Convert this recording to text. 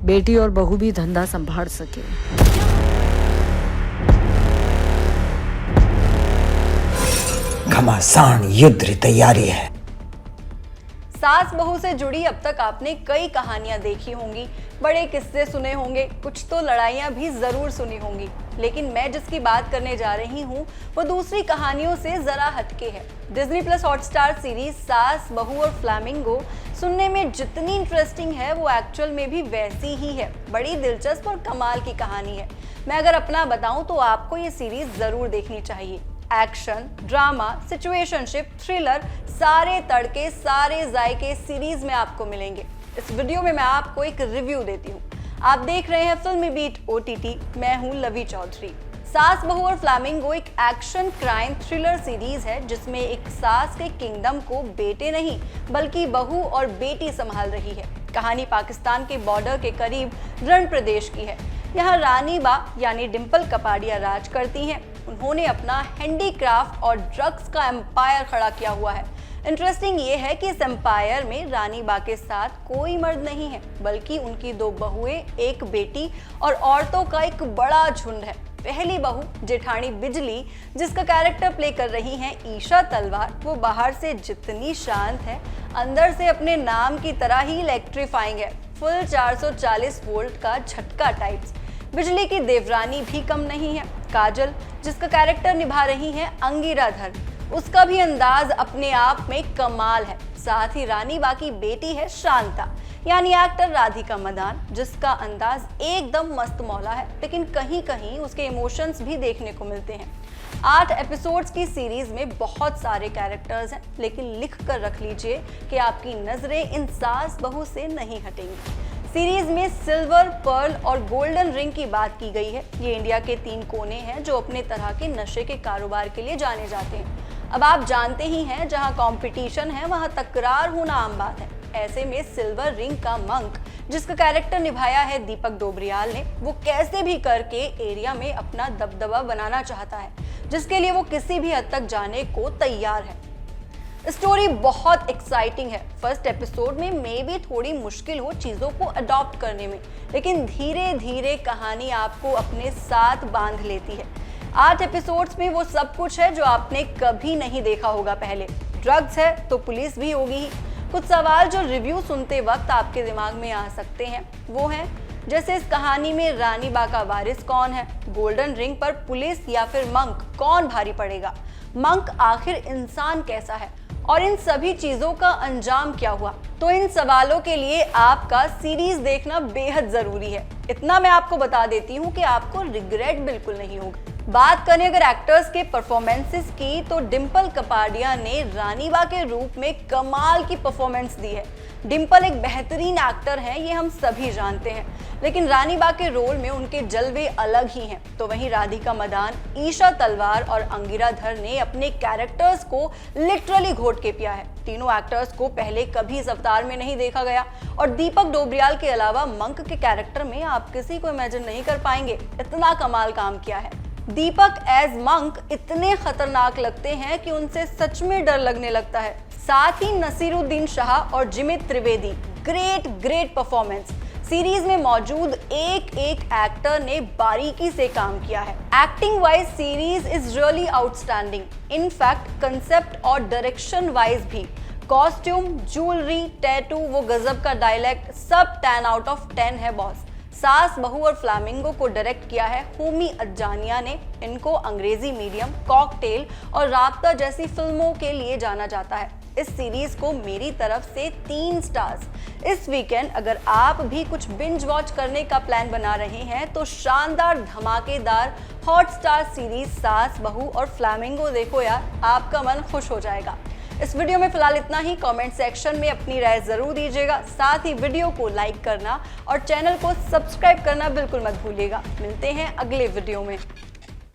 बेटी और बहू भी धंधा संभाल सके। घमासान युद्ध की तैयारी है। सास बहू से जुड़ी अब तक आपने कई कहानियां देखी होंगी, बड़े किस्से सुने होंगे, कुछ तो लड़ाइयां भी जरूर सुनी होंगी, लेकिन मैं जिसकी बात करने जा रही हूँ वो दूसरी कहानियों से जरा हटके है। डिज्नी प्लस हॉटस्टार सीरीज सास बहू और फ्लैमिंगो सुनने में जितनी इंटरेस्टिंग है वो एक्चुअल में भी वैसी ही है। बड़ी दिलचस्प और कमाल की कहानी है। मैं अगर अपना बताऊं तो आपको ये सीरीज जरूर देखनी चाहिए। एक्शन, ड्रामा, सिचुएशनशिप, थ्रिलर, सारे तड़के, सारे जायके सीरीज में आपको मिलेंगे। इस वीडियो में मैं आपको एक रिव्यू देती हूँ। आप देख रहे हैं फिल्मी बीट OTT। मैं हूँ लवी चौधरी। सास बहू और फ्लैमिंगो एक एक्शन क्राइम थ्रिलर सीरीज है जिसमें एक सास के किंगडम को बेटे नहीं बल्कि बहू और बेटी संभाल रही है। कहानी पाकिस्तान के बॉर्डर के करीब रण प्रदेश की है। यहाँ रानी बा यानी डिंपल कपाड़िया राज करती हैं। उन्होंने अपना हैंडीक्राफ्ट और ड्रग्स का एम्पायर खड़ा किया हुआ है। इंटरेस्टिंग ये है कि इस एम्पायर में रानी बा के साथ कोई मर्द नहीं है बल्कि उनकी 2 बहुएं, एक बेटी और औरतों का एक बड़ा झुंड है। पहली बहू जेठानी बिजली, जिसका कैरेक्टर प्ले कर रही हैं ईशा तलवार, वो बाहर से जितनी शांत है अंदर से अपने नाम की तरह ही इलेक्ट्रीफाइंग है। फुल 440 वोल्ट का झटका टाइप्स। बिजली की देवरानी भी कम नहीं है काजल, जिसका कैरेक्टर निभा रही हैं अंगिरा धर, उसका भी अंदाज अपने आप में कमाल है। साथ ही रानी बा की बेटी है शांता यानी एक्टर राधिका मदान, जिसका अंदाज एकदम मस्त मौला है, लेकिन कहीं कहीं उसके इमोशंस भी देखने को मिलते हैं। 8 एपिसोड्स की सीरीज में बहुत सारे कैरेक्टर्स हैं, लेकिन लिख कर रख लीजिए कि आपकी नजरें इन सास बहू से नहीं हटेंगी। सीरीज में सिल्वर, पर्ल और गोल्डन रिंग की बात की गई है। ये इंडिया के 3 कोने हैं जो अपने तरह के नशे के कारोबार के लिए जाने जाते हैं। अब आप जानते ही हैं जहां कंपटीशन है वहां तकरार होना आम बात है। ऐसे में सिल्वर रिंग का मंक, जिसका कैरेक्टर निभाया है दीपक डोबरियाल ने, वो कैसे भी करके एरिया में अपना दबदबा बनाना चाहता है, जिसके लिए वो किसी भी हद तक जाने को तैयार है। स्टोरी बहुत एक्साइटिंग है। फर्स्ट एपिसोड में मे भी थोड़ी मुश्किल हो चीज़ों को अडॉप्ट करने में, लेकिन धीरे धीरे कहानी आपको अपने साथ बांध लेती है। 8 एपिसोड्स में वो सब कुछ है जो आपने कभी नहीं देखा होगा पहले। ड्रग्स है तो पुलिस भी होगी ही। कुछ सवाल जो रिव्यू सुनते वक्त आपके दिमाग में आ सकते हैं वो हैं, जैसे इस कहानी में रानी बा का वारिस कौन है, गोल्डन रिंग पर पुलिस या फिर मंक कौन भारी पड़ेगा, मंक आखिर इंसान कैसा है, और इन सभी चीजों का अंजाम क्या हुआ। तो इन सवालों के लिए आपका सीरीज देखना बेहद जरूरी है। इतना मैं आपको बता देती हूँ कि आपको रिग्रेट बिल्कुल नहीं होगा। बात करें अगर एक्टर्स के परफॉर्मेंसेस की, तो डिंपल कपाड़िया ने रानी बा के रूप में कमाल की परफॉर्मेंस दी है। डिंपल एक बेहतरीन एक्टर हैं, ये हम सभी जानते हैं, लेकिन रानी बा के रोल में उनके जलवे अलग ही हैं। तो वहीं राधिका मदान, ईशा तलवार और अंगिरा धर ने अपने कैरेक्टर्स को लिटरली घोट के पिया है। तीनों एक्टर्स को पहले कभी इस अवतार में नहीं देखा गया, और दीपक डोबरियाल के अलावा मंक के कैरेक्टर में आप किसी को इमेजिन नहीं कर पाएंगे, इतना कमाल काम किया है। दीपक एज मंक इतने खतरनाक लगते हैं कि उनसे सच में डर लगने लगता है। साथ ही नसीरुद्दीन शाह और जिमित त्रिवेदी, ग्रेट परफॉर्मेंस। सीरीज में मौजूद एक एक्टर ने बारीकी से काम किया है। Acting wise series is really outstanding. In fact concept और डायरेक्शन वाइज भी, कॉस्ट्यूम, ज्वेलरी, टैटू, वो गजब का डायलेक्ट, सब 10 आउट ऑफ 10 है बॉस। सास बहू और फ्लैमिंगो को डायरेक्ट किया है होमी अज्जानिया ने। इनको अंग्रेजी मीडियम, कॉकटेल और राब्ता जैसी फिल्मों के लिए जाना जाता है। इस सीरीज को मेरी तरफ से 3 स्टार्स। इस वीकेंड अगर आप भी कुछ बिंज वॉच करने का प्लान बना रहे हैं तो शानदार धमाकेदार हॉटस्टार सीरीज सास बहू और फ्लैमिंगो देखो यार, आपका मन खुश हो जाएगा। इस वीडियो में फिलहाल इतना ही। कमेंट सेक्शन में अपनी राय जरूर दीजिएगा। साथ ही वीडियो को लाइक करना और चैनल को सब्सक्राइब करना बिल्कुल मत भूलिएगा। मिलते हैं अगले वीडियो में।